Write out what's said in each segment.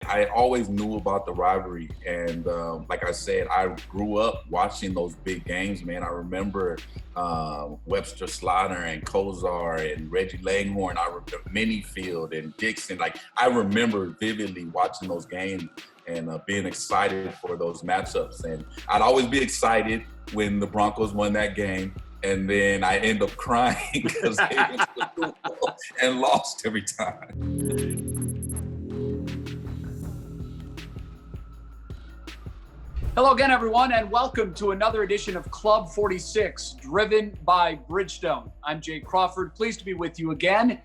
I always knew about the rivalry. And like I said, I grew up watching those big games, man. I remember Webster Slaughter and Kozar and Reggie Langhorne. I remember Minifield and Dixon. Like, I remember vividly watching those games and being excited for those matchups. And I'd always be excited when the Broncos won that game. And then I end up crying because they went to the Super Bowl and lost every time. Hello again, everyone, and welcome to another edition of Club 46, driven by Bridgestone. I'm Jay Crawford, pleased to be with you again.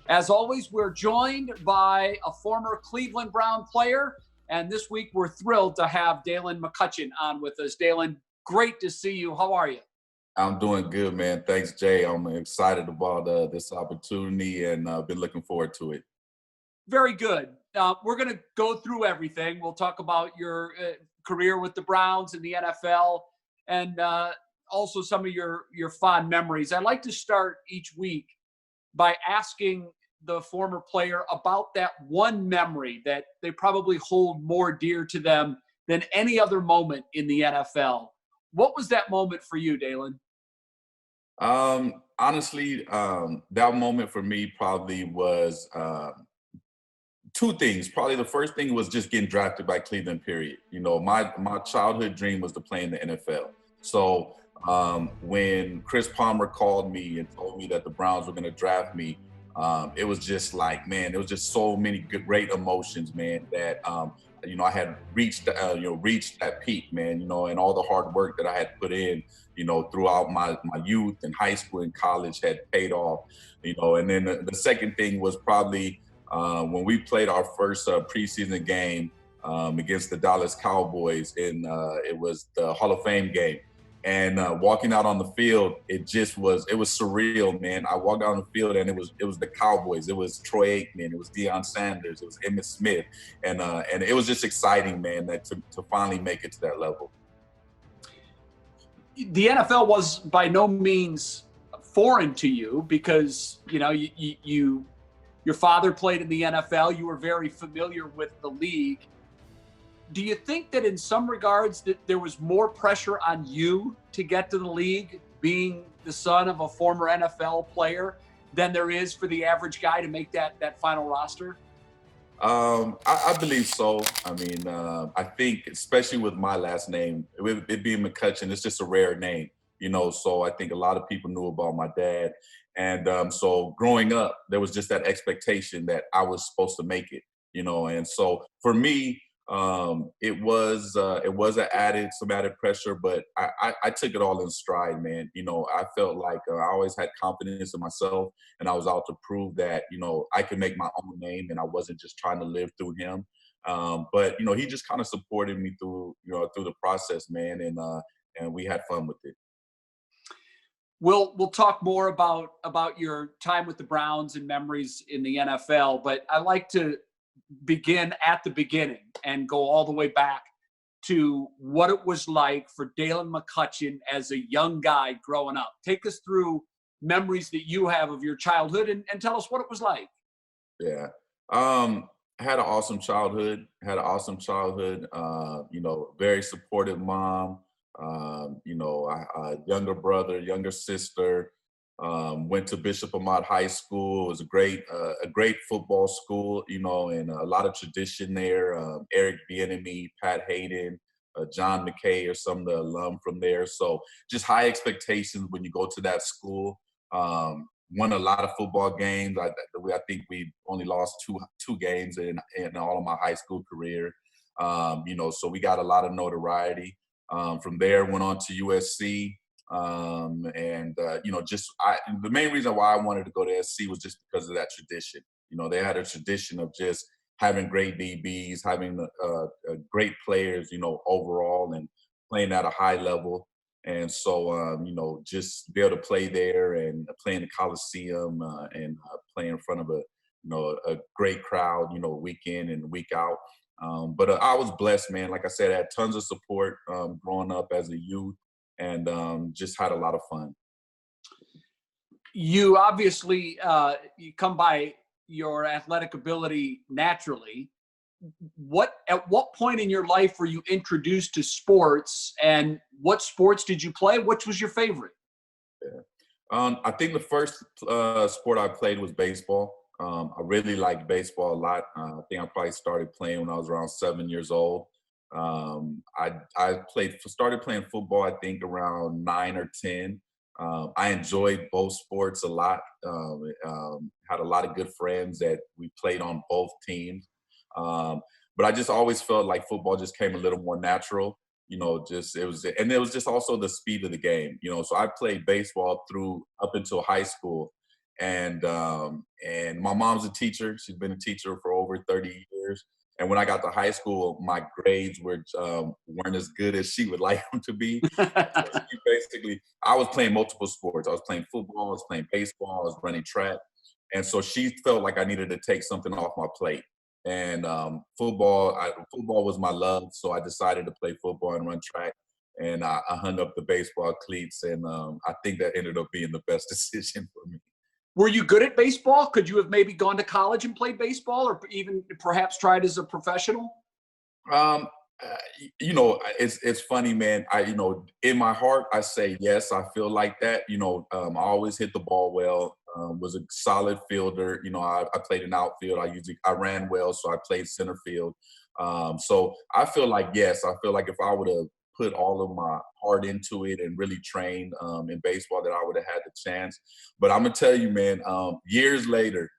As always, we're joined by a former Cleveland Brown player, and this week we're thrilled to have Daylon McCutcheon on with us. Daylon, great to see you. How are you? I'm doing good, man. Thanks, Jay. I'm excited about this opportunity and been looking forward to it. Very good. We're going to go through everything. We'll talk about your career with the Browns and the NFL, and also some of your fond memories. I like to start each week by asking the former player about that one memory that they probably hold more dear to them than any other moment in the NFL. What was that moment for you, Daylon? Honestly, that moment for me probably was two things. Probably the first thing was just getting drafted by Cleveland, period. You know, my childhood dream was to play in the NFL. So when Chris Palmer called me and told me that the Browns were going to draft me, it was just like, man, there was just so many great emotions, man, that, I had reached that peak, man, and all the hard work that I had put in, throughout my youth and high school and college had paid off, and then the second thing was probably when we played our first preseason game against the Dallas Cowboys, and it was the Hall of Fame game. And walking out on the field, it was surreal, man. I walked out on the field and it was the Cowboys. It was Troy Aikman. It was Deion Sanders. It was Emmitt Smith. And it was just exciting, man, that to finally make it to that level. The NFL was by no means foreign to you because, your father played in the NFL. You were very familiar with the league. Do you think that in some regards that there was more pressure on you to get to the league, being the son of a former NFL player, than there is for the average guy to make that final roster? I believe so. I mean, I think especially with my last name, it being McCutcheon, it's just a rare name, so I think a lot of people knew about my dad. And so growing up, there was just that expectation that I was supposed to make it, and so for me, it was some added pressure, but I took it all in stride, man. I felt like I always had confidence in myself, and I was out to prove that, I could make my own name, and I wasn't just trying to live through him. But he just kind of supported me through the process, man, and we had fun with it. We'll talk more about your time with the Browns and memories in the NFL, but I like to begin at the beginning and go all the way back to what it was like for Dalen McCutcheon as a young guy growing up. Take us through memories that you have of your childhood and tell us what it was like. Yeah. I had an awesome childhood. Very supportive mom. Younger brother, younger sister. Went to Bishop Amat High School. It was a great football school, and a lot of tradition there. Eric Bieniemy, Pat Hayden, John McKay are some of the alum from there. So just high expectations when you go to that school. Won a lot of football games. I think we only lost two games in all of my high school career. So we got a lot of notoriety. From there, went on to USC. The main reason why I wanted to go to SC was just because of that tradition. They had a tradition of just having great DBs, having great players, overall, and playing at a high level. And so, just be able to play there and play in the Coliseum and play in front of a great crowd, week in and week out. But I was blessed, man. Like I said, I had tons of support growing up as a youth. And just had a lot of fun. You obviously you come by your athletic ability naturally, at what point in your life were you introduced to sports, and what sports did you play? Which was your favorite? Yeah. I think the first sport I played was baseball. I really liked baseball a lot. I think I probably started playing when I was around 7 years old. I started playing football, I think, around 9 or 10. I enjoyed both sports a lot. Had a lot of good friends that we played on both teams. Um, but I just always felt like football just came a little more natural. It was just also the speed of the game. So I played baseball through up until high school, and my mom's a teacher. She's been a teacher for over 30 years. And when I got to high school, my grades weren't as good as she would like them to be. So I was playing multiple sports. I was playing football, I was playing baseball, I was running track. And so she felt like I needed to take something off my plate. And football was my love. So I decided to play football and run track. And I hung up the baseball cleats. And I think that ended up being the best decision for me. Were you good at baseball? Could you have maybe gone to college and played baseball, or even perhaps tried as a professional? Um, it's funny, man. In my heart, I say yes. I feel like that. I always hit the ball well. Was a solid fielder. I played in outfield. I ran well, so I played center field. So I feel like yes. I feel like if I would have put all of my heart into it and really trained in baseball, that I would have had the chance. But I'm gonna tell you, man. Years later,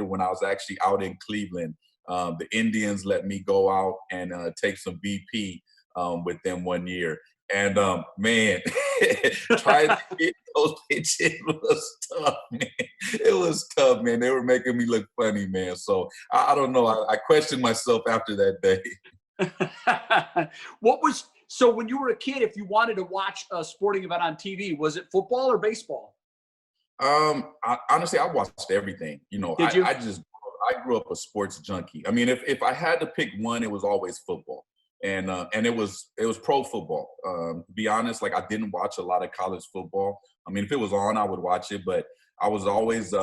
when I was actually out in Cleveland. The Indians let me go out and take some BP with them 1 year. And man, trying to get those pitches was tough, man. It was tough, man. They were making me look funny, man. So I don't know. I questioned myself after that day. So when you were a kid, if you wanted to watch a sporting event on TV, was it football or baseball? Honestly, I watched everything. Did you? I grew up a sports junkie. I mean, if I had to pick one, it was always football, and it was pro football. To be honest, like I didn't watch a lot of college football. I mean, if it was on, I would watch it, but I was always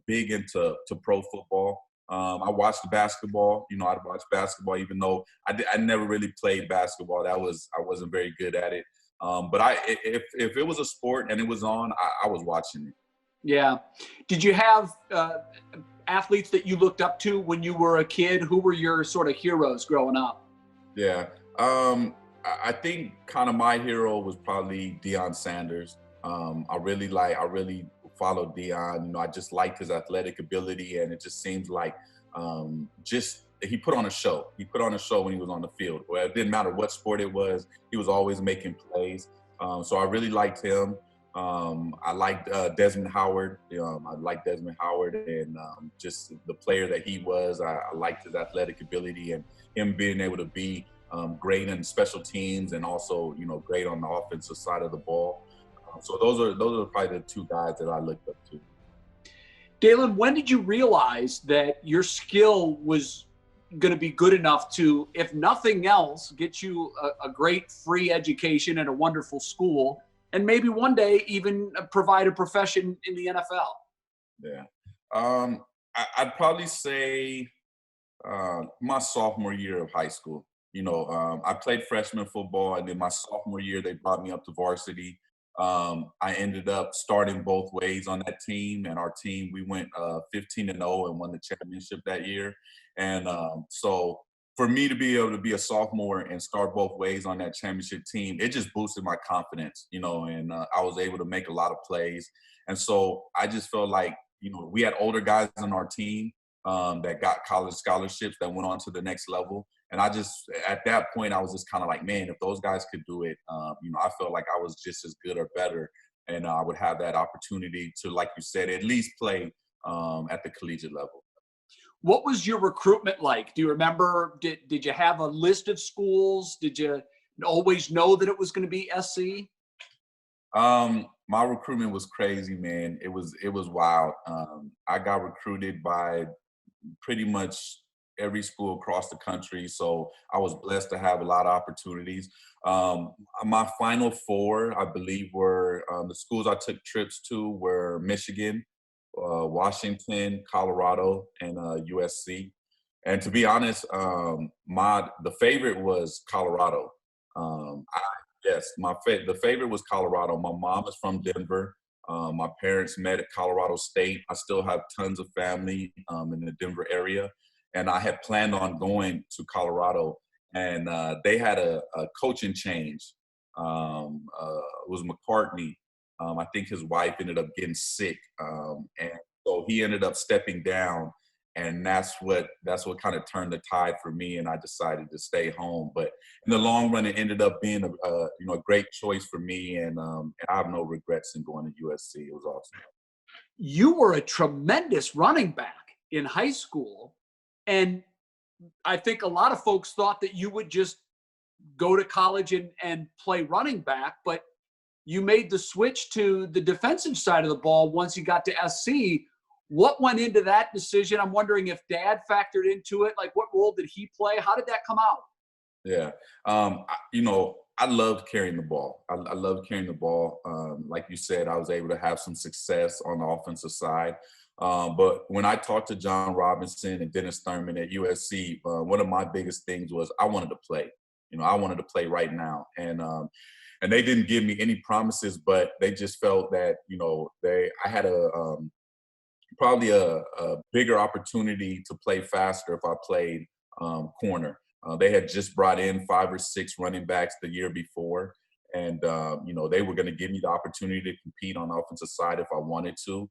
big into pro football. I watched basketball. I'd watch basketball, even though I never really played basketball. I wasn't very good at it. But if it was a sport and it was on, I was watching it. Yeah. Did you have athletes that you looked up to when you were a kid? Who were your sort of heroes growing up? Yeah. I think kind of my hero was probably Deion Sanders. I really followed Deion. I just liked his athletic ability, and it just seems like just he put on a show. He put on a show when he was on the field. Well, it didn't matter what sport it was. He was always making plays. So I really liked him. I liked Desmond Howard. I liked Desmond Howard, and just the player that he was. I liked his athletic ability and him being able to be great in special teams and also, great on the offensive side of the ball. So those are probably the two guys that I looked up to. Dalen, when did you realize that your skill was going to be good enough to, if nothing else, get you a great free education at a wonderful school, and maybe one day even provide a profession in the NFL? Yeah. I'd probably say my sophomore year of high school. I played freshman football, and then my sophomore year, they brought me up to varsity. I ended up starting both ways on that team, and our team, we went 15-0 and won the championship that year. And so for me to be able to be a sophomore and start both ways on that championship team, it just boosted my confidence, and I was able to make a lot of plays. And so I just felt like, we had older guys on our team that got college scholarships that went on to the next level. And at that point, I was just kind of like, man, if those guys could do it, I felt like I was just as good or better. And I would have that opportunity to, like you said, at least play at the collegiate level. What was your recruitment like? Do you remember, did you have a list of schools? Did you always know that it was going to be SC? My recruitment was crazy, man. It was wild. I got recruited by pretty much every school across the country. So I was blessed to have a lot of opportunities. My final four, I believe, were the schools I took trips to were Michigan, Washington, Colorado, and USC. And to be honest, the favorite was Colorado. Yes, the favorite was Colorado. My mom is from Denver. My parents met at Colorado State. I still have tons of family in the Denver area, and I had planned on going to Colorado. And they had a coaching change. It was McCartney. I think his wife ended up getting sick, and so he ended up stepping down, and that's what kind of turned the tide for me, and I decided to stay home. But in the long run, it ended up being a great choice for me, and I have no regrets in going to USC. It was awesome. You were a tremendous running back in high school, and I think a lot of folks thought that you would just go to college and play running back, but you made the switch to the defensive side of the ball once you got to SC. What went into that decision? I'm wondering if Dad factored into it. Like, what role did he play? How did that come out? Yeah. I loved carrying the ball. I loved carrying the ball. Like you said, I was able to have some success on the offensive side. But when I talked to John Robinson and Dennis Thurman at USC, one of my biggest things was I wanted to play. I wanted to play right now. And they didn't give me any promises, but they just felt that, I had probably a bigger opportunity to play faster if I played corner. They had just brought in 5 or 6 running backs the year before. And, they were going to give me the opportunity to compete on the offensive side if I wanted to.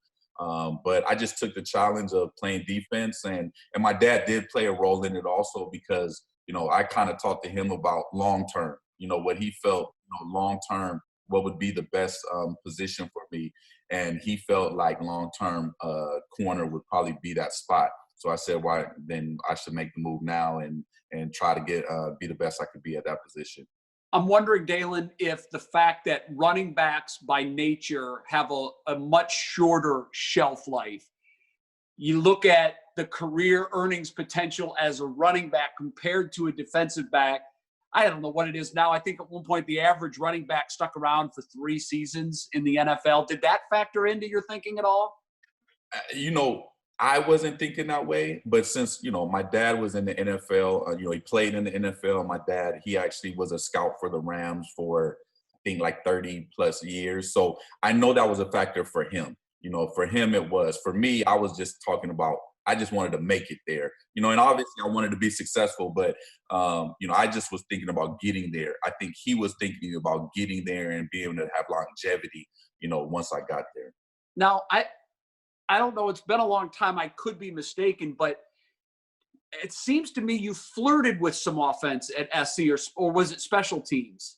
But I just took the challenge of playing defense. And my dad did play a role in it also because, I kind of talked to him about long-term, what he felt, long-term, what would be the best position for me. And he felt like long-term corner would probably be that spot. So I said, why then I should make the move now and try to get be the best I could be at that position. I'm wondering, Dalen, if the fact that running backs by nature have a much shorter shelf life, you look at the career earnings potential as a running back compared to a defensive back. I don't know what it is now. I think at one point the average running back stuck around for 3 seasons in the NFL. Did that factor into your thinking at all? I wasn't thinking that way, but since, my dad was in the NFL, he played in the NFL. My dad, he actually was a scout for the Rams for, I think, like 30 plus years. So I know that was a factor for him. For him, it was. For me, I was just talking about, I just wanted to make it there, and obviously I wanted to be successful, but, I just was thinking about getting there. I think he was thinking about getting there and being able to have longevity, once I got there. Now, I don't know. It's been a long time. I could be mistaken, but it seems to me you flirted with some offense at SC, or was it special teams?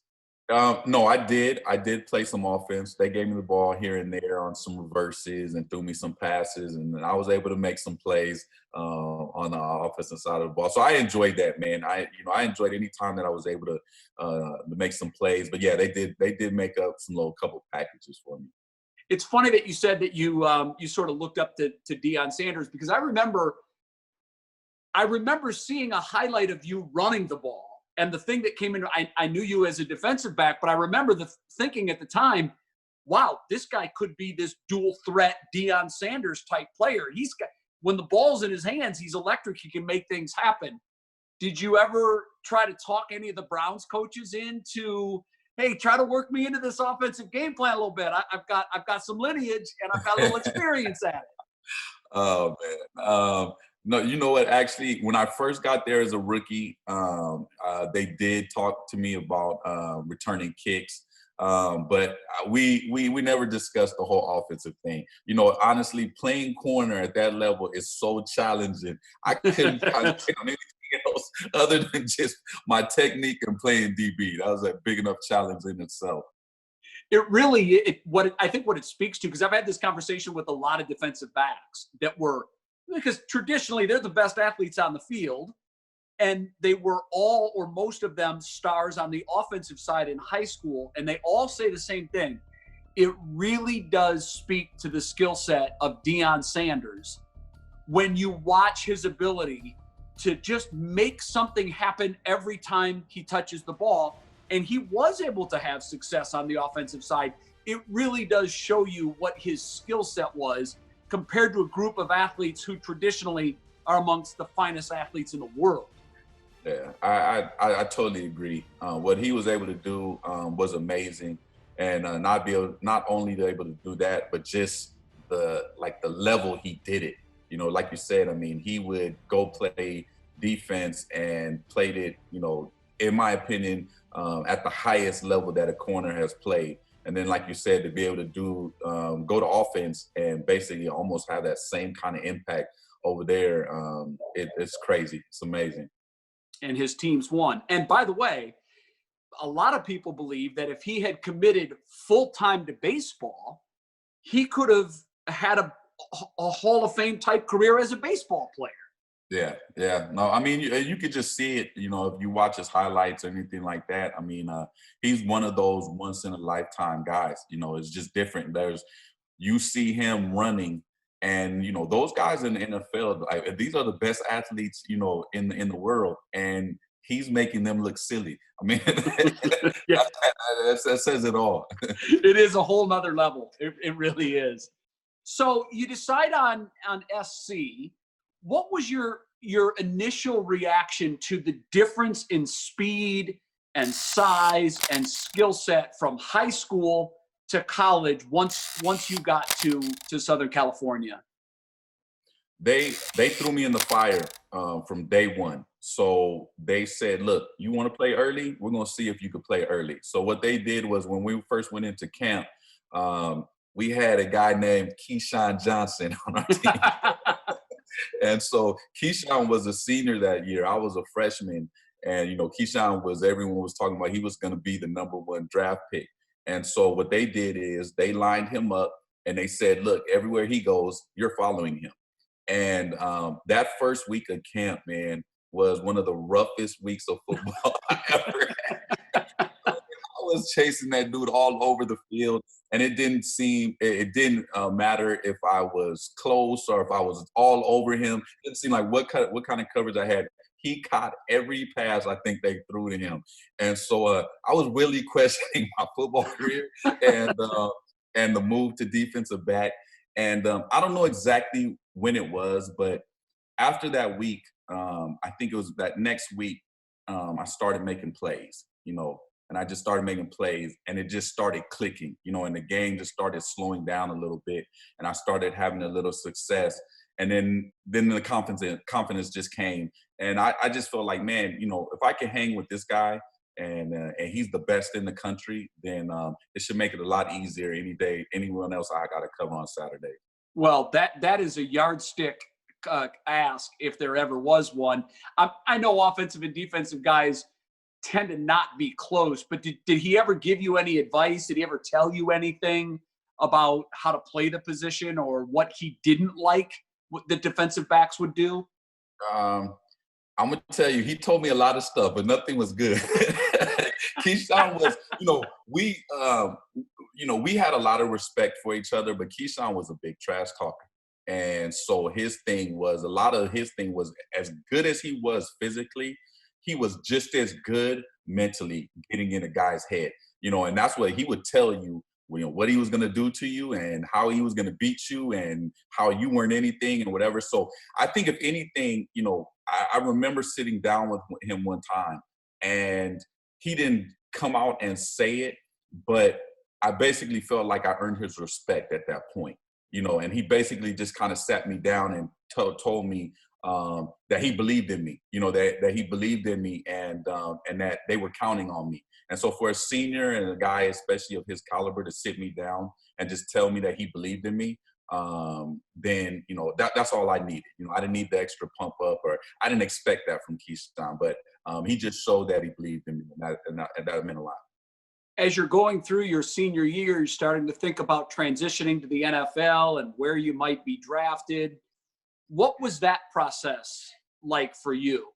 No, I did. I did play some offense. They gave me the ball here and there on some reverses and threw me some passes, and I was able to make some plays on the offensive side of the ball. So I enjoyed that, man. I enjoyed any time that I was able to make some plays. But yeah, they did make up some little couple packages for me. It's funny that you said that you sort of looked up to Deion Sanders, because I remember seeing a highlight of you running the ball. And the thing that came in, I knew you as a defensive back, but I remember thinking at the time, wow, this guy could be this dual threat Deion Sanders type player. When the ball's in his hands, he's electric. He can make things happen. Did you ever try to talk any of the Browns coaches into, hey, try to work me into this offensive game plan a little bit? I've got some lineage and I've got a little experience at it. Oh man. No, you know what? Actually, when I first got there as a rookie, they did talk to me about returning kicks, but we never discussed the whole offensive thing. Honestly, playing corner at that level is so challenging. I couldn't concentrate on anything else other than just my technique and playing DB. That was a big enough challenge in itself. It really, I think what it speaks to, because I've had this conversation with a lot of defensive backs because traditionally they're the best athletes on the field, and they were all or most of them stars on the offensive side in high school, and they all say the same thing. It really does speak to the skill set of Deion Sanders when you watch his ability to just make something happen every time he touches the ball. And he was able to have success on the offensive side. It really does show you what his skill set was compared to a group of athletes who traditionally are amongst the finest athletes in the world. Yeah, I totally agree. What he was able to do was amazing, and not only to able to do that, but just the level he did it. You know, like you said, I mean, he would go play defense and played it. You know, in my opinion, at the highest level that a corner has played. And then, like you said, to be able to do go to offense and basically almost have that same kind of impact over there, it's crazy. It's amazing. And his teams won. And by the way, a lot of people believe that if he had committed full time to baseball, he could have had a Hall of Fame type career as a baseball player. Yeah, yeah. No, I mean, you could just see it, you know, if you watch his highlights or anything like that. I mean, he's one of those once in a lifetime guys. You know, it's just different. You see him running, and you know, those guys in the NFL, like, these are the best athletes, you know, in the world, and he's making them look silly. I mean, Yeah, that says it all. it is a whole nother level. It really is. So you decide on SC. What was your initial reaction to the difference in speed and size and skill set from high school to college once you got to Southern California? They threw me in the fire from day one. So they said, "Look, you want to play early? We're gonna see if you could play early." So what they did was when we first went into camp, we had a guy named Keyshawn Johnson on our team. And so Keyshawn was a senior that year. I was a freshman. And, you know, everyone was talking about he was going to be the #1 draft pick. And so what they did is they lined him up and they said, look, everywhere he goes, you're following him. And that first week of camp, man, was one of the roughest weeks of football I ever had. I was chasing that dude all over the field, and it didn't matter if I was close or if I was all over him. It didn't seem like what kind of coverage I had. He caught every pass I think they threw to him, and so I was really questioning my football career and the move to defensive back. And I don't know exactly when it was, but after that week, I think it was that next week, I started making plays, you know, and I just started making plays and it just started clicking, you know, and the game just started slowing down a little bit and I started having a little success. And then the confidence just came. And I just felt like, man, you know, if I can hang with this guy and he's the best in the country, then it should make it a lot easier any day, anyone else I got to cover on Saturday. Well, that is a yardstick ask if there ever was one. I know offensive and defensive guys tend to not be close, but did he ever give you any advice? Did he ever tell you anything about how to play the position or what he didn't like what the defensive backs would do? I'm gonna tell you, he told me a lot of stuff, but nothing was good. Keyshawn was, we had a lot of respect for each other, but Keyshawn was a big trash talker. And so a lot of his thing was as good as he was physically, he was just as good mentally getting in a guy's head, you know, and that's what he would tell you, you know, what he was going to do to you and how he was going to beat you and how you weren't anything and whatever. So I think if anything, you know, I remember sitting down with him one time and he didn't come out and say it, but I basically felt like I earned his respect at that point, you know, and he basically just kind of sat me down and told me that he believed in me, you know, that he believed in me and that they were counting on me. And so for a senior and a guy, especially of his caliber, to sit me down and just tell me that he believed in me, then, you know, that's all I needed. You know, I didn't need the extra pump up or I didn't expect that from Keyshawn, but he just showed that he believed in me and that meant a lot. As you're going through your senior year, you're starting to think about transitioning to the NFL and where you might be drafted. What was that process like for you?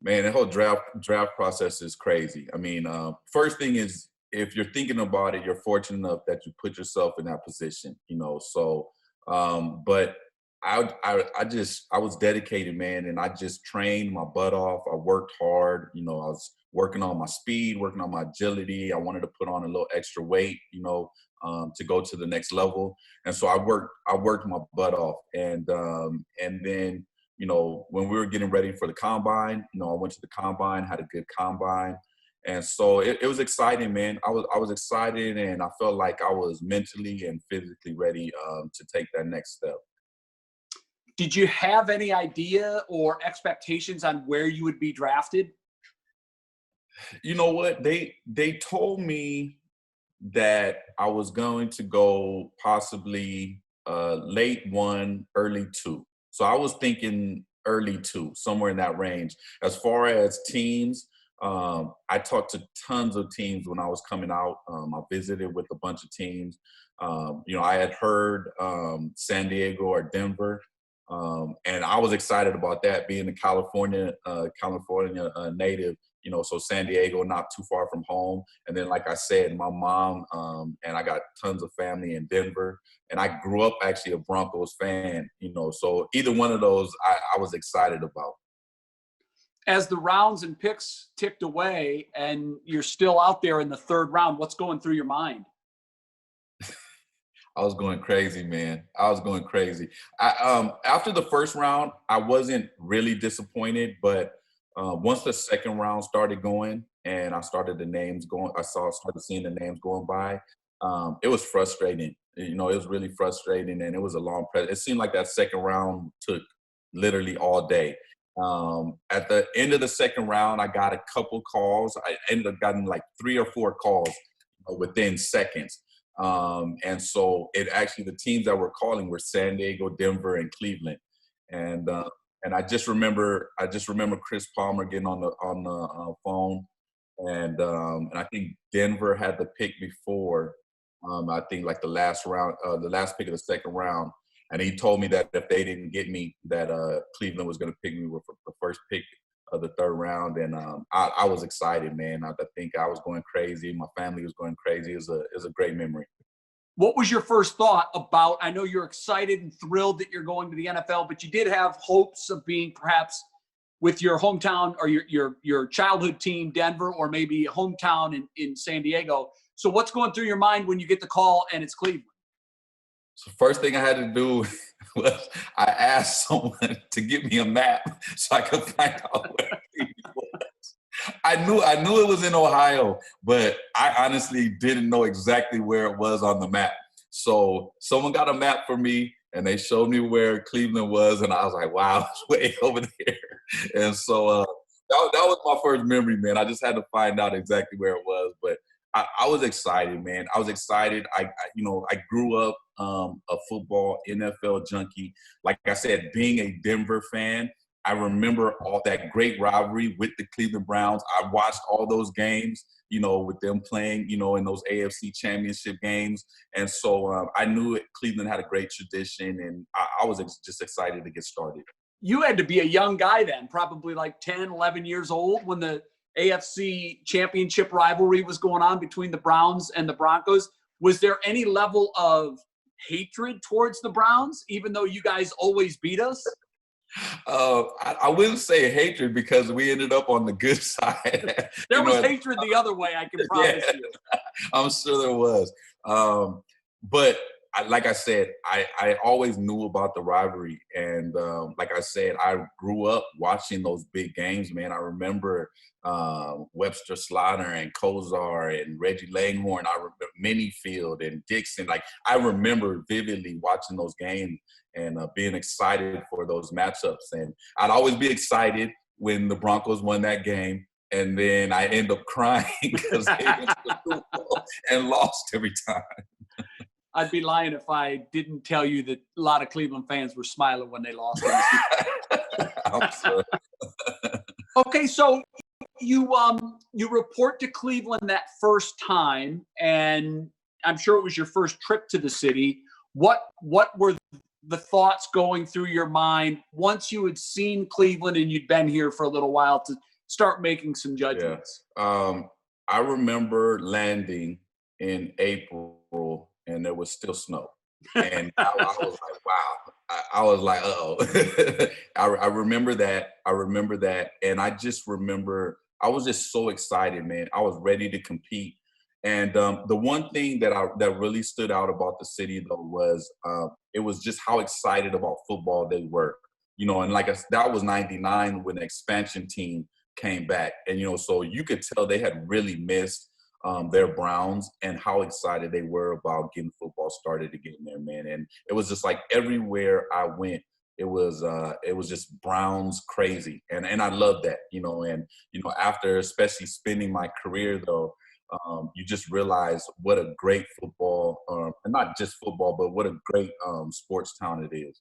Man, the whole draft process is crazy. I mean, first thing is if you're thinking about it, you're fortunate enough that you put yourself in that position, you know. So, but I was dedicated, man, and I just trained my butt off. I worked hard. You know, I was working on my speed, working on my agility. I wanted to put on a little extra weight, to go to the next level. And so I worked my butt off. And then, when we were getting ready for the combine, I went to the combine, had a good combine. And so it was exciting, man. I was excited, and I felt like I was mentally and physically ready to take that next step. Did you have any idea or expectations on where you would be drafted? You know what? They told me that I was going to go possibly late one, early two. So I was thinking early two, somewhere in that range. As far as teams, I talked to tons of teams when I was coming out. I visited with a bunch of teams. I had heard San Diego or Denver. And I was excited about that, being a California native, so San Diego, not too far from home. And then, like I said, my mom, and I got tons of family in Denver, and I grew up actually a Broncos fan, so either one of those I was excited about. As the rounds and picks ticked away and you're still out there in the third round, what's going through your mind? I was going crazy, man. I was going crazy. After the first round, I wasn't really disappointed, but once the second round started going and I started started seeing the names going by, it was frustrating. It was really frustrating, and it was a long press. It seemed like that second round took literally all day. At the end of the second round, I got a couple calls. I ended up getting like 3 or 4 calls within seconds. And so the teams that were calling were San Diego, Denver, and Cleveland. And I just remember Chris Palmer getting on the phone, and I think Denver had the pick before. I think like the last pick of the second round, and he told me that if they didn't get me, that Cleveland was going to pick me with the first pick of the third round. And I was excited, man. I think I was going crazy. My family was going crazy. It was a great memory. What was your first thought about, I know you're excited and thrilled that you're going to the NFL, but you did have hopes of being perhaps with your hometown or your childhood team, Denver, or maybe a hometown in San Diego. So what's going through your mind when you get the call and it's Cleveland? So first thing I had to do was I asked someone to give me a map so I could find out where Cleveland was. I knew it was in Ohio, but I honestly didn't know exactly where it was on the map. So someone got a map for me, and they showed me where Cleveland was, and I was like, wow, it's way over there. And so that was my first memory, man. I just had to find out exactly where it was, but I was excited, man. I was excited. I grew up a football NFL junkie. Like I said, being a Denver fan, I remember all that great rivalry with the Cleveland Browns. I watched all those games, with them playing, in those AFC championship games. And so I knew Cleveland had a great tradition, and I was just excited to get started. You had to be a young guy then, probably like 10, 11 years old when the AFC championship rivalry was going on between the Browns and the Broncos. Was there any level of hatred towards the Browns, even though you guys always beat us? I wouldn't say hatred, because we ended up on the good side. There was hatred the other way, I can promise you. I'm sure there was. But like I said, I always knew about the rivalry. And like I said, I grew up watching those big games, man. I remember Webster Slaughter and Kozar and Reggie Langhorne. I remember Minifield and Dixon. Like, I remember vividly watching those games and being excited for those matchups. And I'd always be excited when the Broncos won that game. And then I end up crying because they went to the Super Bowl and lost every time. I'd be lying if I didn't tell you that a lot of Cleveland fans were smiling when they lost. I'm sure. Okay, so you report to Cleveland that first time, and I'm sure it was your first trip to the city. What were the thoughts going through your mind once you had seen Cleveland and you'd been here for a little while to start making some judgments? Yeah. I remember landing in April, and there was still snow. And I was like, wow, I was like, uh-oh. I remember that. I remember that. And I just remember I was just so excited, man. I was ready to compete. And the one thing that really stood out about the city though was it was just how excited about football they were. You know, and that was '99 when the expansion team came back. And you know, so you could tell they had really missed their Browns and how excited they were about getting football started again there, man. And it was just like everywhere I went, it was just Browns crazy. And I love that, you know, and you know, after especially spending my career though, you just realize what a great football, and not just football, but what a great sports town it is.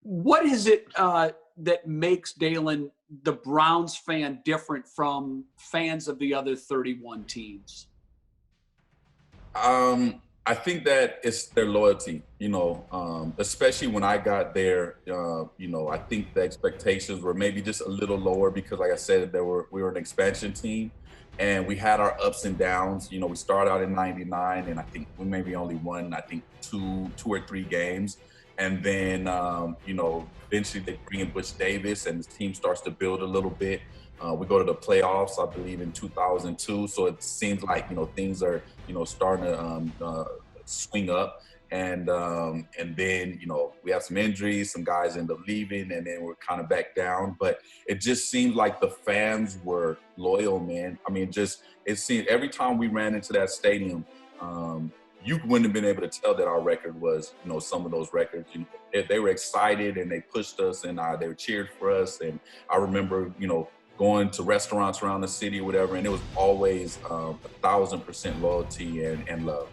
What is it that makes Dalen the Browns fan different from fans of the other 31 teams? I think that it's their loyalty, you know, especially when I got there, you know, I think the expectations were maybe just a little lower because like I said, we were an expansion team and we had our ups and downs. You know, we started out in '99 and I think we maybe only won, I think two or three games. And then, you know, eventually they bring in Butch Davis and the team starts to build a little bit. We go to the playoffs, I believe, in 2002. So it seems like, you know, things are, you know, starting to swing up. And then, you know, we have some injuries, some guys end up leaving, and then we're kind of back down. But it just seemed like the fans were loyal, man. I mean, it seemed every time we ran into that stadium, you wouldn't have been able to tell that our record was, you know, some of those records. You know, they were excited and they pushed us and they were cheered for us. And I remember, you know, going to restaurants around the city or whatever, and it was always 1,000% loyalty and love.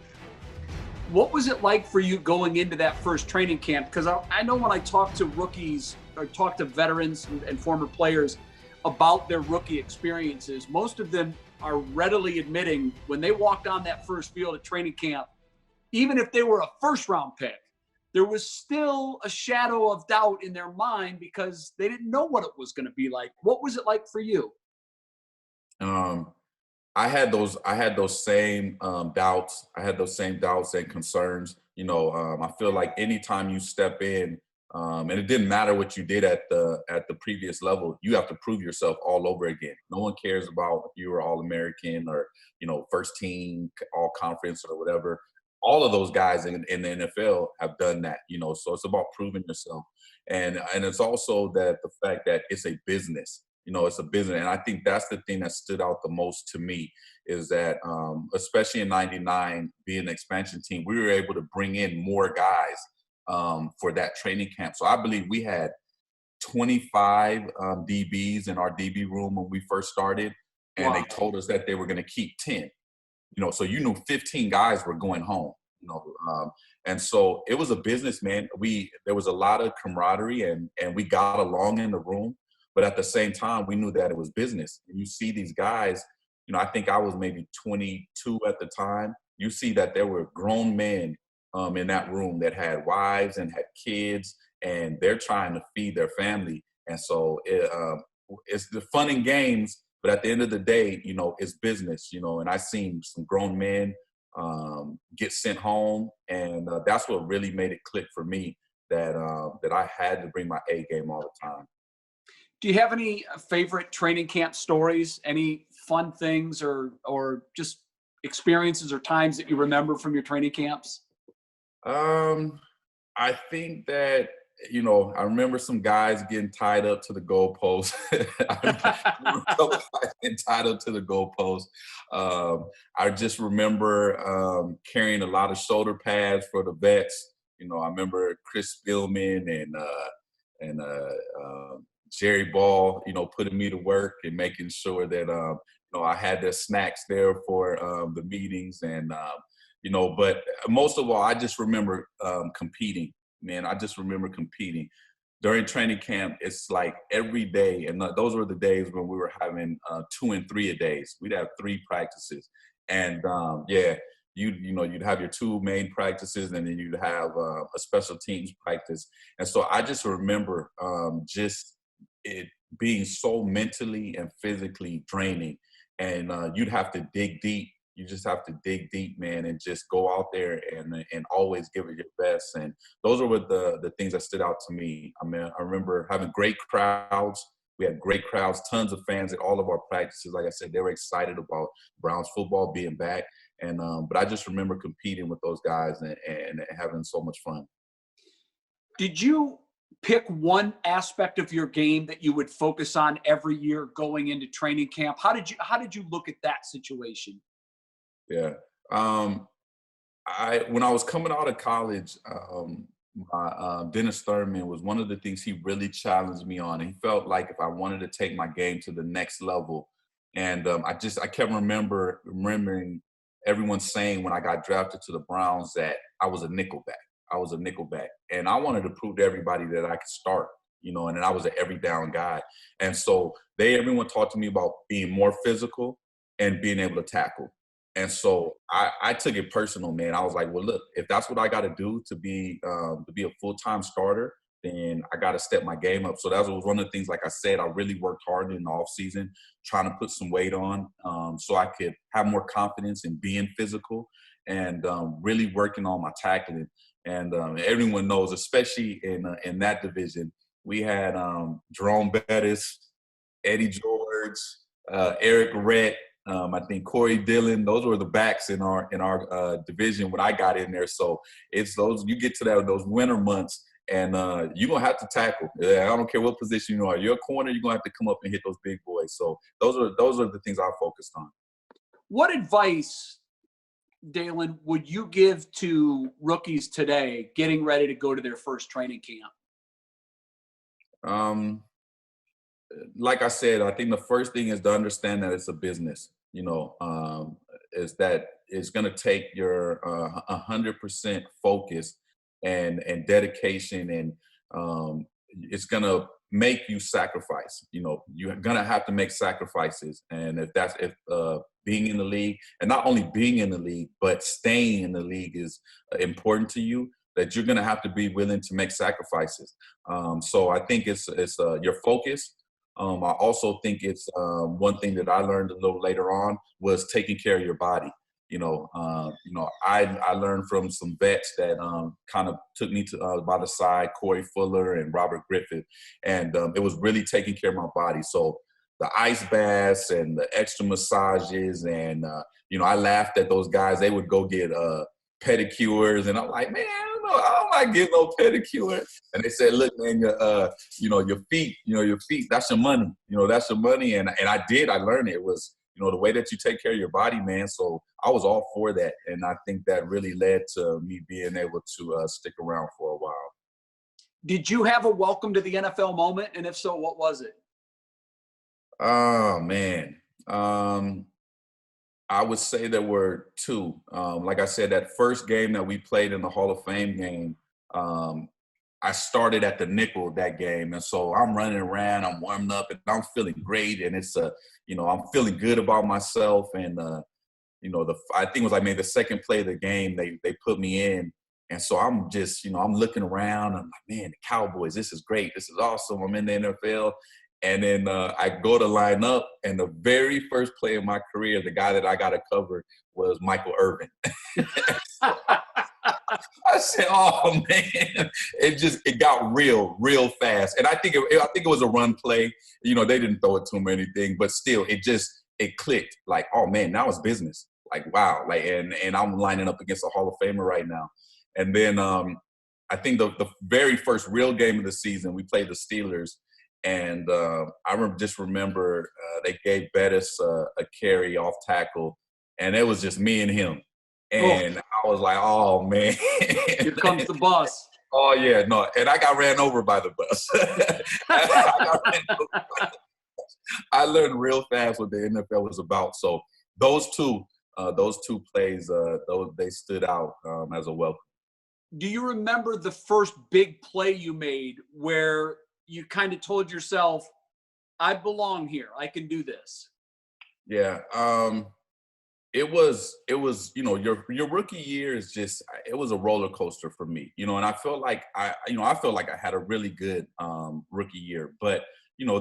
What was it like for you going into that first training camp? Because I know when I talk to rookies or talk to veterans and former players about their rookie experiences, most of them are readily admitting when they walked on that first field at training camp, even if they were a first round pick, there was still a shadow of doubt in their mind because they didn't know what it was going to be like. What was it like for you? Um, I had those same doubts. I had those same doubts and concerns. You know, I feel like anytime you step in, and it didn't matter what you did at the previous level, you have to prove yourself all over again. No one cares about if you were All American or you know first team All Conference or whatever. All of those guys in the NFL have done that. You know, so it's about proving yourself, and it's also that the fact that it's a business. You know, it's a business. And I think that's the thing that stood out the most to me is that, especially in '99, being an expansion team, we were able to bring in more guys for that training camp. So I believe we had 25 DBs in our DB room when we first started, and they Wow. told us that they were going to keep 10. You know, so you knew 15 guys were going home. You know, and so it was a business, man. There was a lot of camaraderie, and we got along in the room. But at the same time, we knew that it was business. And you see these guys, you know, I think I was maybe 22 at the time. You see that there were grown men in that room that had wives and had kids, and they're trying to feed their family. And so it's the fun and games, but at the end of the day, you know, it's business, you know, and I seen some grown men get sent home. And that's what really made it click for me that I had to bring my A game all the time. Do you have any favorite training camp stories? Any fun things or just experiences or times that you remember from your training camps? Um, I think that, you know, I remember some guys getting tied up to the goalpost. I remember a couple guys getting tied up to the goalpost. I just remember carrying a lot of shoulder pads for the vets. You know, I remember Chris Spielman and Jerry Ball, you know, putting me to work and making sure that, you know, I had the snacks there for the meetings you know, but most of all, I just remember competing, man. I just remember competing. During training camp, it's like every day, and those were the days when we were having 2 and 3 a days. We'd have 3 practices, and yeah, you know you'd have your 2 main practices, and then you'd have a special teams practice. And so I just remember just it being so mentally and physically draining, and you'd have to dig deep You just have to dig deep, man, and just go out there and always give it your best. And those are what the things that stood out to me. I mean, I remember having great crowds. We had great crowds, tons of fans at all of our practices. Like I said, they were excited about Browns football being back. And but I just remember competing with those guys and having so much fun. Did you pick one aspect of your game that you would focus on every year going into training camp? How did you look at that situation? Yeah. When I was coming out of college, my Dennis Thurman was one of the things he really challenged me on. He felt like if I wanted to take my game to the next level, and I kept remembering everyone saying when I got drafted to the Browns that I was a nickelback. I was a nickelback, and I wanted to prove to everybody that I could start. And then I was an every down guy. And so everyone talked to me about being more physical and being able to tackle. And so I took it personal, man. I was like, well, look, if that's what I got to do to be a full-time starter, then I got to step my game up. So that was one of the things, like I said, I really worked hard in the off season, trying to put some weight on so I could have more confidence in being physical and really working on my tackling. And everyone knows, especially in that division, we had Jerome Bettis, Eddie George, Eric Rhett, I think Corey Dillon. Those were the backs in our division when I got in there. So it's those, you get to those winter months, and you're gonna have to tackle. I don't care what position you are. You're a corner, you're gonna have to come up and hit those big boys. So those are the things I focused on. What advice, Dalen, would you give to rookies today getting ready to go to their first training camp? Like I said, I think the first thing is to understand that it's a business. Is that it's going to take your 100% focus and dedication, and it's going to make you sacrifice. You're going to have to make sacrifices, and if being in the league, and not only being in the league, but staying in the league is important to you, that you're going to have to be willing to make sacrifices. So I think it's your focus. I also think it's one thing that I learned a little later on was taking care of your body. I learned from some vets that kind of took me to by the side, Corey Fuller and Robert Griffith, and it was really taking care of my body. So the ice baths and the extra massages, and I laughed at those guys. They would go get pedicures, and I'm like, man, I don't like getting no pedicure. And they said, look, man, your feet, that's your money. That's your money. And I did. I learned it was, the way that you take care of your body, man. So I was all for that. And I think that really led to me being able to stick around for a while. Did you have a welcome to the NFL moment? And if so, what was it? Oh, man. I would say there were two. Like I said, that first game that we played in the Hall of Fame game, I started at the nickel that game. And so I'm running around, I'm warming up, and I'm feeling great. And it's, I'm feeling good about myself. And, I think it was like maybe the second play of the game, they put me in. And so I'm just, I'm looking around. I'm like, man, the Cowboys, this is great. This is awesome. I'm in the NFL. And then I go to line up, and the very first play of my career, the guy that I got to cover was Michael Irvin. I said, "Oh man!" It got real fast, and I think it was a run play. They didn't throw it to him or anything, but still, it clicked. Like, oh man, now it's business. Like, wow, like, and I'm lining up against a Hall of Famer right now. And then I think the very first real game of the season, we played the Steelers. And I remember they gave Bettis a carry off tackle, and it was just me and him. And I was like, oh, man. Here comes the bus. Oh, yeah, no. And I got ran over by the bus. I learned real fast what the NFL was about. So those two plays, they stood out as a welcome. Do you remember the first big play you made where you kind of told yourself, I belong here, I can do this? Yeah. It was, your rookie year is just, it was a roller coaster for me, and I felt like I had a really good rookie year, but,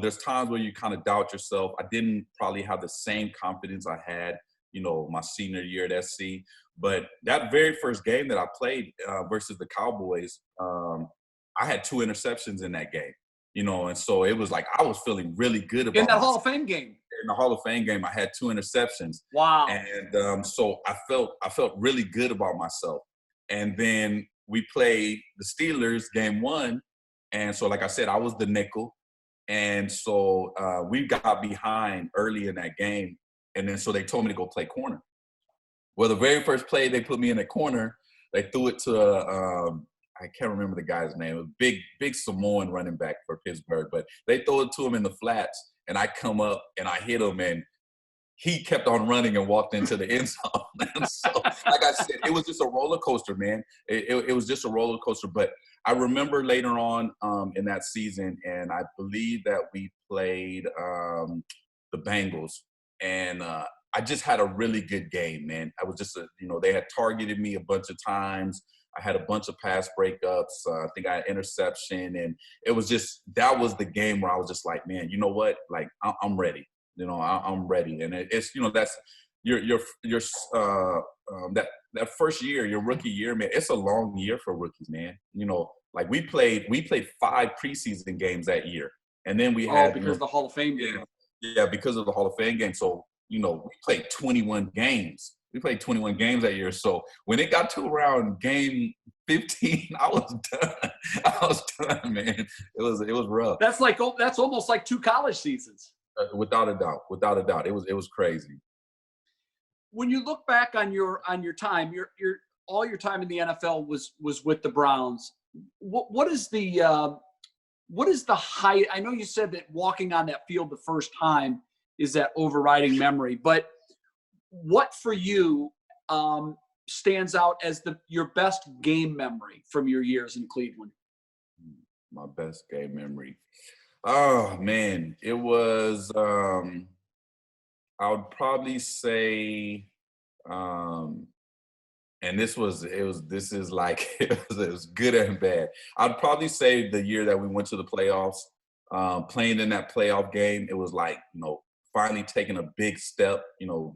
there's times where you kind of doubt yourself. I didn't probably have the same confidence I had my senior year at SC. But that very first game that I played versus the Cowboys, I had 2 interceptions in that game, and so it was like I was feeling really good about in that myself. Hall of Fame game. In the Hall of Fame game, I had 2 interceptions. Wow. And so I felt really good about myself. And then we played the Steelers game 1. And so, like I said, I was the nickel. And so we got behind early in that game. And then so they told me to go play corner. Well, the very first play they put me in the corner, they threw it to I can't remember the guy's name. It was big Samoan running back for Pittsburgh. But they throw it to him in the flats. And I come up and I hit him, and he kept on running and walked into the end zone. And so, like I said, it was just a roller coaster, man. It was just a roller coaster. But I remember later on in that season, and I believe that we played the Bengals, and I just had a really good game, man. I was just, they had targeted me a bunch of times. I had a bunch of pass breakups. I think I had interception, and it was just, that was the game where I was just like, man, you know what? Like, I'm ready. I'm ready. And it's, that's that first year, your rookie year, man. It's a long year for rookies, man. Like we played 5 preseason games that year, and then we had because of the Hall of Fame game. Yeah, because of the Hall of Fame game. So we played 21 games. We played 21 games that year. So when it got to around game 15, I was done. I was done, man. It was rough. That's almost like 2 college seasons. Without a doubt. It was crazy. When you look back on your time, all your time in the NFL was with the Browns. What is the height? I know you said that walking on that field the first time is that overriding memory, but what for you stands out as your best game memory from your years in Cleveland? My best game memory. Oh man, it was. I would probably say, and this is like it was good and bad. I'd probably say the year that we went to the playoffs, playing in that playoff game. It was like finally taking a big step.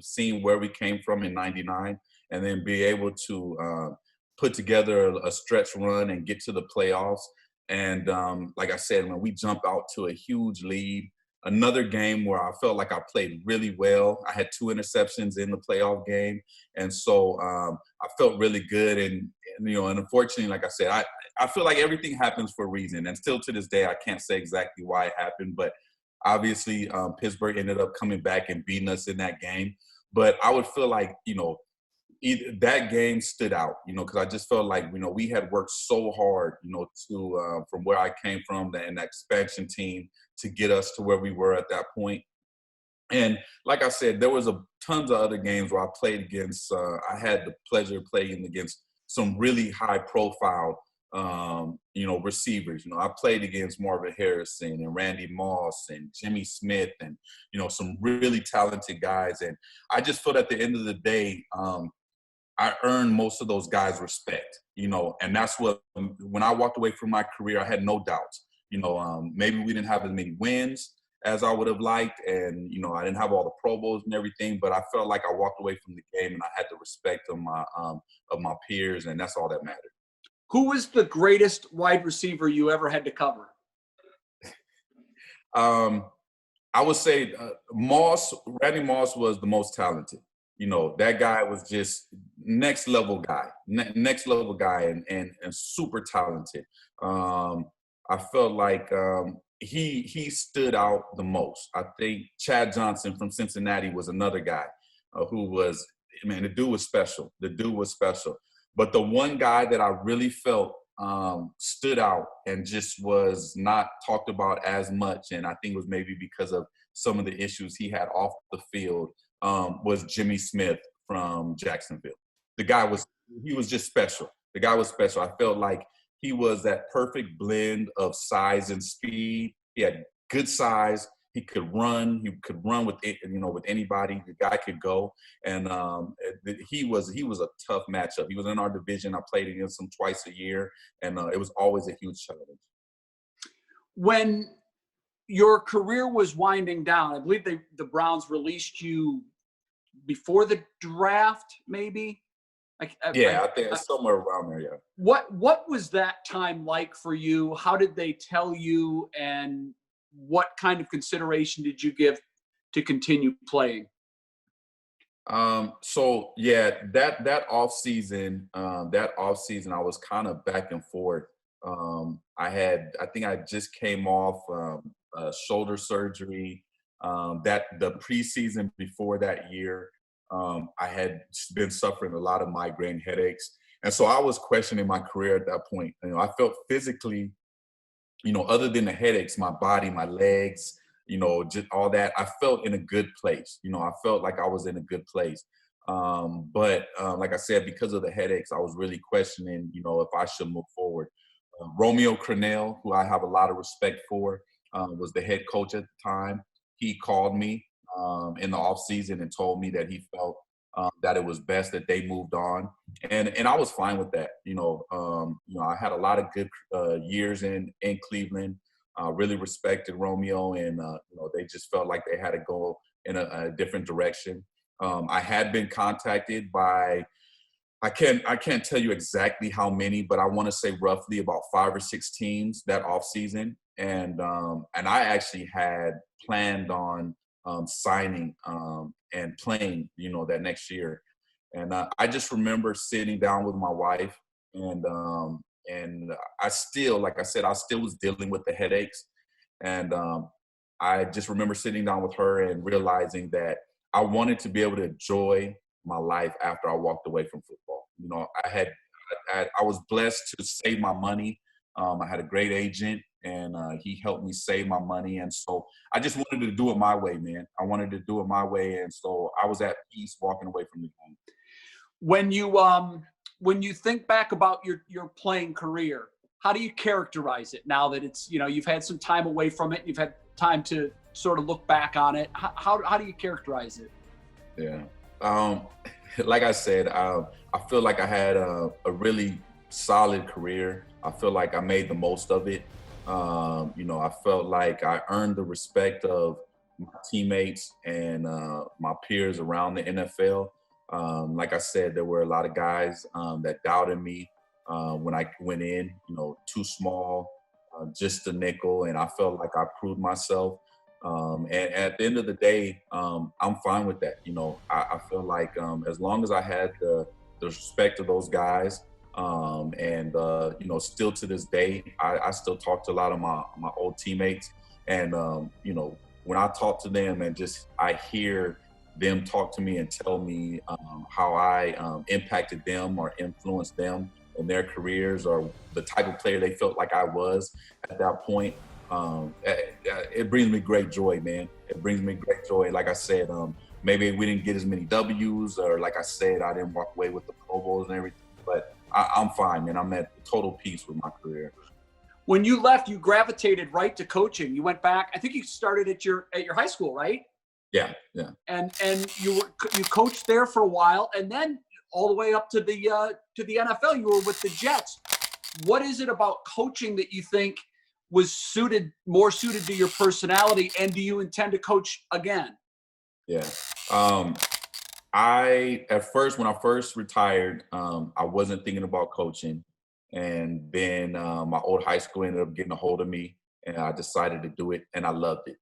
Seeing where we came from in '99, and then be able to put together a stretch run and get to the playoffs. And like I said, when we jump out to a huge lead, another game where I felt like I played really well. I had 2 interceptions in the playoff game. And so I felt really good. And unfortunately, like I said, I feel like everything happens for a reason. And still to this day, I can't say exactly why it happened. But obviously, Pittsburgh ended up coming back and beating us in that game. But I would feel like, that game stood out, because I just felt like, we had worked so hard, to from where I came from and that expansion team to get us to where we were at that point. And like I said, there was tons of other games where I played against, I had the pleasure of playing against some really high profile, receivers. I played against Marvin Harrison and Randy Moss and Jimmy Smith and, some really talented guys. And I just felt at the end of the day, I earned most of those guys' respect, and that's what, when I walked away from my career, I had no doubts. Maybe we didn't have as many wins as I would have liked, and, I didn't have all the Pro Bowls and everything, but I felt like I walked away from the game and I had the respect of my peers, and that's all that mattered. Who was the greatest wide receiver you ever had to cover? I would say Randy Moss was the most talented. That guy was just next level guy and super talented. I felt like he stood out the most. I think Chad Johnson from Cincinnati was another guy who was, man, the dude was special. But the one guy that I really felt stood out and just was not talked about as much, and I think it was maybe because of some of the issues he had off the field, was Jimmy Smith from Jacksonville. He was just special. The guy was special. I felt like he was that perfect blend of size and speed. He had good size. He could run. He could run with anybody. The guy could go. And he was a tough matchup. He was in our division. I played against him twice a year, and it was always a huge challenge. When your career was winding down, I believe the Browns released you before the draft, maybe. Yeah, I think it's somewhere around there. Yeah. What was that time like for you? How did they tell you, and what kind of consideration did you give to continue playing? So yeah, that off season, I was kind of back and forth. I think I just came off shoulder surgery. That the preseason before that year, I had been suffering a lot of migraine headaches, and so I was questioning my career at that point. I felt physically, other than the headaches, my body, my legs, just all that, I felt in a good place. I felt like I was in a good place. But like I said, because of the headaches, I was really questioning, if I should move forward. Romeo Crennel, who I have a lot of respect for, was the head coach at the time. He called me in the off season and told me that he felt that it was best that they moved on, and I was fine with that. I had a lot of good years in Cleveland. Really respected Romeo, and they just felt like they had to go in a different direction. I had been contacted by, I can't tell you exactly how many, but I want to say roughly about 5 or 6 teams that off season, and I actually had planned on signing and playing, that next year. And I just remember sitting down with my wife, and I still, like I said, I still was dealing with the headaches, and I just remember sitting down with her and realizing that I wanted to be able to enjoy my life after I walked away from football. I was blessed to save my money. I had a great agent, and he helped me save my money. And so I just wanted to do it my way, man. I wanted to do it my way, and so I was at peace walking away from the game. When you think back about your playing career, how do you characterize it now that it's, you've had some time away from it, you've had time to sort of look back on it? How do you characterize it? Yeah. Like I said, I feel like I had a really solid career. I feel like I made the most of it. I felt like I earned the respect of my teammates and my peers around the NFL. Like I said, there were a lot of guys that doubted me when I went in, too small, just a nickel, and I felt like I proved myself. And at the end of the day, I'm fine with that. I feel like as long as I had the respect of those guys, and still to this day, I still talk to a lot of my old teammates, and when I talk to them and just I hear them talk to me and tell me how I impacted them or influenced them in their careers, or the type of player they felt like I was at that point. It brings me great joy, man. It brings me great joy. Like I said, maybe we didn't get as many W's, or like I said, I didn't walk away with the Pro Bowls and everything, but I'm fine, man. I'm at total peace with my career. When you left, you gravitated right to coaching. You went back. I think you started at your high school, right? Yeah. And you coached there for a while, and then all the way up to the NFL. You were with the Jets. What is it about coaching that you think was more suited to your personality, and do you intend to coach again? Yeah. At first, when I first retired, I wasn't thinking about coaching, and then my old high school ended up getting a hold of me, and I decided to do it, and I loved it.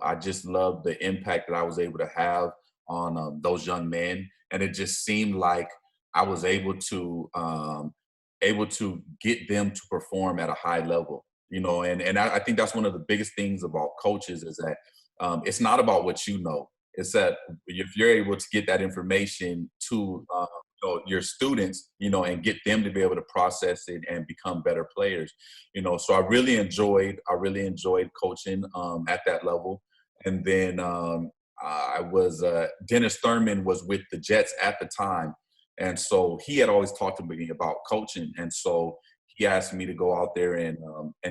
I just loved the impact that I was able to have on those young men, and it just seemed like I was able to get them to perform at a high level. And I think that's one of the biggest things about coaches is that it's not about what you know. It's that if you're able to get that information to your students, and get them to be able to process it and become better players. So I really enjoyed coaching at that level. And then Dennis Thurman was with the Jets at the time. And so he had always talked to me about coaching. And so he asked me to go out there and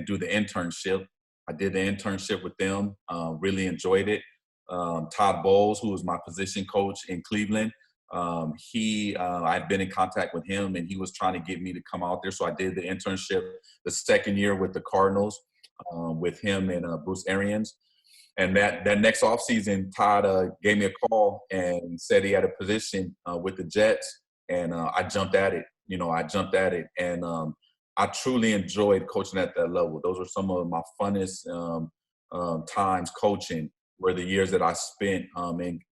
do the internship. I did the internship with them, really enjoyed it. Todd Bowles, who was my position coach in Cleveland, I'd been in contact with him, and he was trying to get me to come out there. So I did the internship the second year with the Cardinals, with him and Bruce Arians. And that next offseason, Todd gave me a call and said he had a position with the Jets, and I jumped at it. I jumped at it, and I truly enjoyed coaching at that level. Those were some of my funnest times coaching, were the years that I spent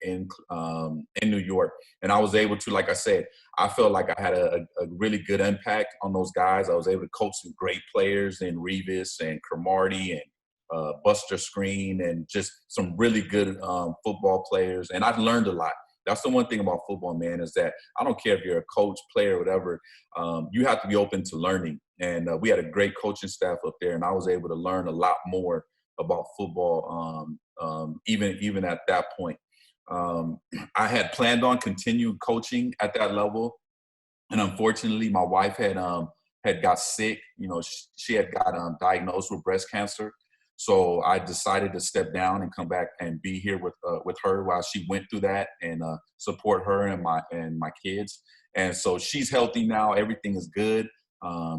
in New York. And I was able to, like I said, I felt like I had a really good impact on those guys. I was able to coach some great players in Revis and Cromartie and Buster Screen, and just some really good football players. And I've learned a lot. That's the one thing about football, man, is that I don't care if you're a coach, player, whatever, you have to be open to learning. And we had a great coaching staff up there, and I was able to learn a lot more about football, even at that point. I had planned on continuing coaching at that level, and unfortunately, my wife had got sick. She had got diagnosed with breast cancer. So I decided to step down and come back and be here with her while she went through that, and support her and my kids. And so she's healthy now. Everything is good.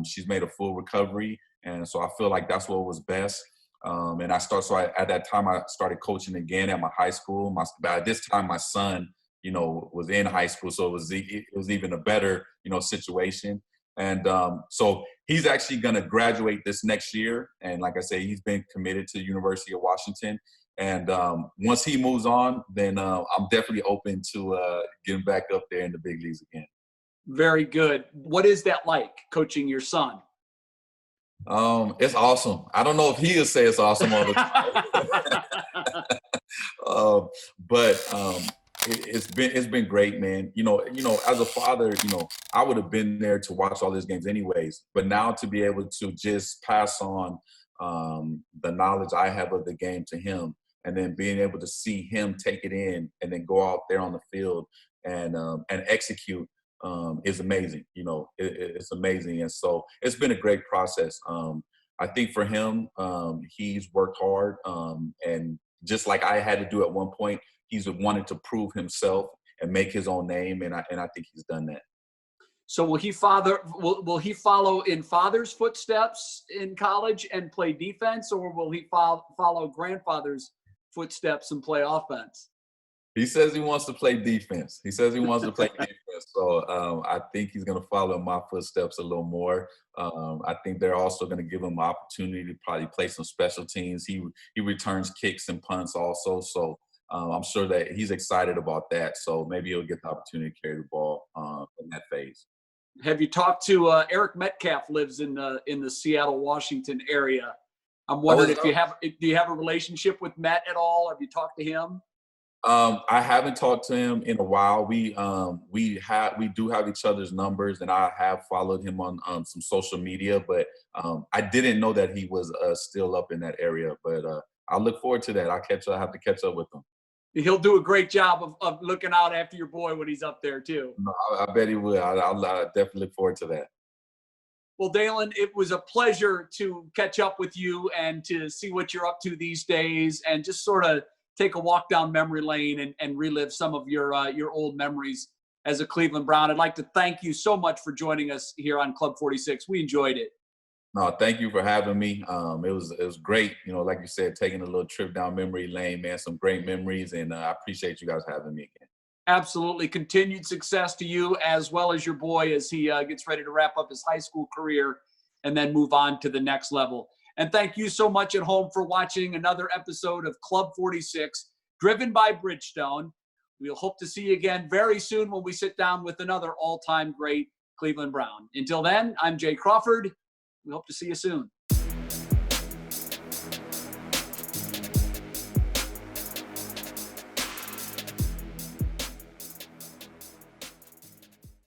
She's made a full recovery, and so I feel like that's what was best. And at that time I started coaching again at my high school. By this time my son, was in high school, so it was even a better, situation. And so he's actually going to graduate this next year. And like I say, he's been committed to the University of Washington. And once he moves on, then I'm definitely open to getting back up there in the big leagues again. Very good. What is that like, coaching your son? It's awesome. I don't know if he'll say it's awesome all the time. But it's been great, man. As a father, I would have been there to watch all these games anyways. But now to be able to just pass on the knowledge I have of the game to him, and then being able to see him take it in and then go out there on the field and execute is amazing. It's amazing. And so it's been a great process. I think for him, he's worked hard, and just like I had to do at one point, he's wanted to prove himself and make his own name, and I think he's done that. So will he follow in father's footsteps in college and play defense, or will he follow grandfather's footsteps and play offense? He says he wants to play defense. So I think he's going to follow in my footsteps a little more. I think they're also going to give him an opportunity to probably play some special teams. He returns kicks and punts also. So I'm sure that he's excited about that. So maybe he'll get the opportunity to carry the ball in that phase. Have you talked to Eric Metcalf? Lives in the Seattle, Washington area. I'm wondering do you have a relationship with Met at all? Have you talked to him? I haven't talked to him in a while. We do have each other's numbers, and I have followed him on some social media, but I didn't know that he was still up in that area. But I look forward to that. I have to catch up with him. He'll do a great job of looking out after your boy when he's up there too. No, I bet he will. I'll definitely look forward to that. Well, Dalen, it was a pleasure to catch up with you and to see what you're up to these days, and just sort of take a walk down memory lane and relive some of your old memories as a Cleveland Brown. I'd like to thank you so much for joining us here on Club 46. We enjoyed it. No, thank you for having me. It was great. Like you said, taking a little trip down memory lane, man, some great memories. And I appreciate you guys having me again. Absolutely. Continued success to you as well as your boy as he gets ready to wrap up his high school career and then move on to the next level. And thank you so much at home for watching another episode of Club 46, driven by Bridgestone. We'll hope to see you again very soon when we sit down with another all-time great Cleveland Brown. Until then, I'm Jay Crawford. We hope to see you soon.